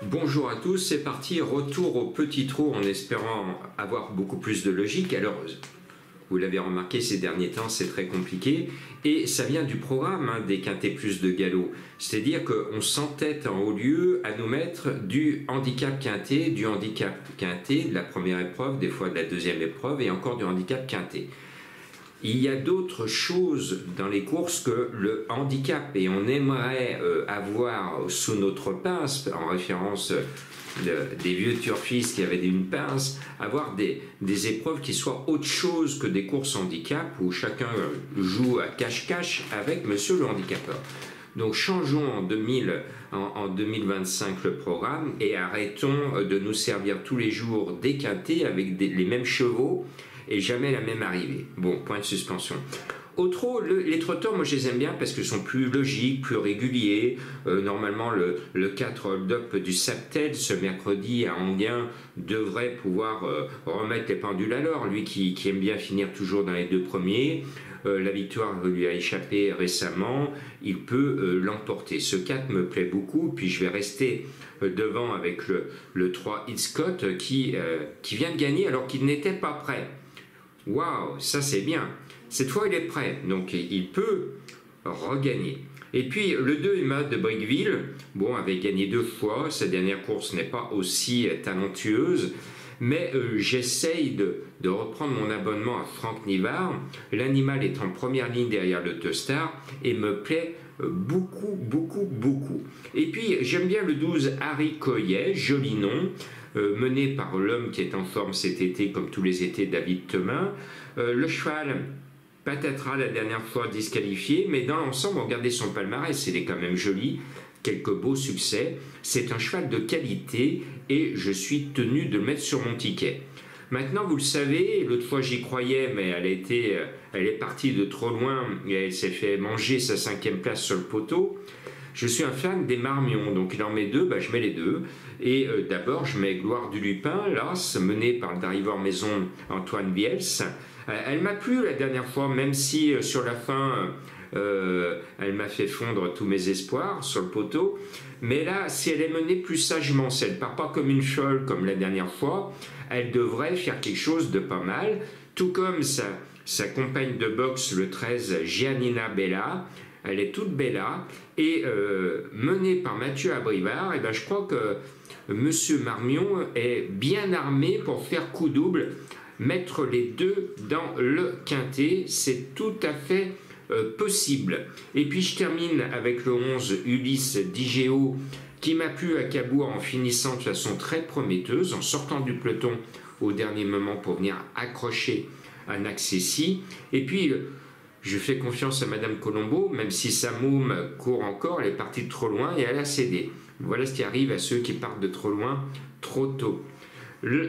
Bonjour à tous, c'est parti, retour au petit trot en espérant avoir beaucoup plus de logique. Alors, vous l'avez remarqué ces derniers temps, c'est très compliqué et ça vient du programme des quintés plus de galop. C'est-à-dire qu'on s'entête en haut lieu à nous mettre du handicap quinté, de la première épreuve, des fois de la deuxième épreuve et encore du handicap quinté. Il y a d'autres choses dans les courses que le handicap et on aimerait avoir sous notre pince, en référence des vieux turfistes qui avaient une pince, avoir des épreuves qui soient autre chose que des courses handicap où chacun joue à cache-cache avec monsieur le handicapeur. Donc changeons en 2025 le programme et arrêtons de nous servir tous les jours des quintés avec les mêmes chevaux et jamais la même arrivée. Bon, point de suspension. Au trot, les trotteurs, moi je les aime bien parce qu'ils sont plus logiques, plus réguliers. Normalement, le 4 hold-up du Saptel ce mercredi à Anguin devrait pouvoir remettre les pendules à l'heure. Lui qui aime bien finir toujours dans les deux premiers. La victoire lui a échappé récemment, il peut l'emporter. Ce 4 me plaît beaucoup, puis je vais rester devant avec le 3 Hitchcock qui vient de gagner alors qu'il n'était pas prêt. Waouh, ça c'est bien. Cette fois, il est prêt, donc il peut regagner. Et puis, le 2 Emma de Briqueville, bon, avait gagné 2 fois. Sa dernière course n'est pas aussi talentueuse, mais j'essaye de reprendre mon abonnement à Franck Nivard. L'animal est en première ligne derrière le Teustar et me plaît beaucoup, beaucoup, beaucoup. Et puis, j'aime bien le 12 Harry Coyet, joli nom. Mené par l'homme qui est en forme cet été, comme tous les étés, David Themin. Le cheval, patatras la dernière fois disqualifié, mais dans l'ensemble, regardez son palmarès, il est quand même joli, quelques beaux succès. C'est un cheval de qualité et je suis tenu de le mettre sur mon ticket. Maintenant, vous le savez, l'autre fois j'y croyais, mais elle est partie de trop loin et elle s'est fait manger sa 5e place sur le poteau. Je suis un fan des Marmions, donc il en met 2, je mets les 2. Et d'abord, je mets Gloire du Lupin, l'As, menée par le driveur maison Antoine Biels. Elle m'a plu la dernière fois, même si sur la fin, elle m'a fait fondre tous mes espoirs sur le poteau. Mais là, si elle est menée plus sagement, si elle ne part pas comme une folle comme la dernière fois, elle devrait faire quelque chose de pas mal. Tout comme sa compagne de boxe, le 13, Giannina Bella. Elle est toute bella et menée par Mathieu Abrivard, et je crois que Monsieur Marmion est bien armé pour faire coup double, mettre les 2 dans le quintet, c'est tout à fait possible. Et puis je termine avec le 11 Ulysse Digéo qui m'a plu à Cabourg en finissant de façon très prometteuse, en sortant du peloton au dernier moment pour venir accrocher un accessi. Et puis je fais confiance à Madame Colombo, même si sa môme court encore, elle est partie de trop loin et elle a cédé. Voilà ce qui arrive à ceux qui partent de trop loin, trop tôt.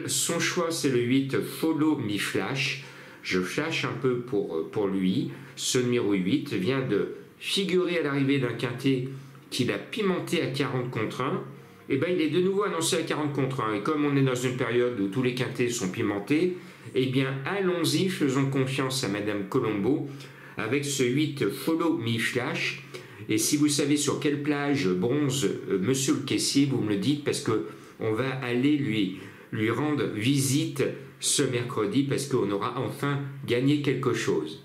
Son choix, c'est le 8, Follow Me Flash. Je flash un peu pour lui. Ce numéro 8 vient de figurer à l'arrivée d'un quintet qu'il a pimenté à 40 contre 1. Et il est de nouveau annoncé à 40 contre 1. Et comme on est dans une période où tous les quintets sont pimentés, eh bien allons-y, faisons confiance à Madame Colombo avec ce 8 Follow Me Flash. Et si vous savez sur quelle plage bronze monsieur le caissier, vous me le dites parce qu'on va aller lui rendre visite ce mercredi parce qu'on aura enfin gagné quelque chose.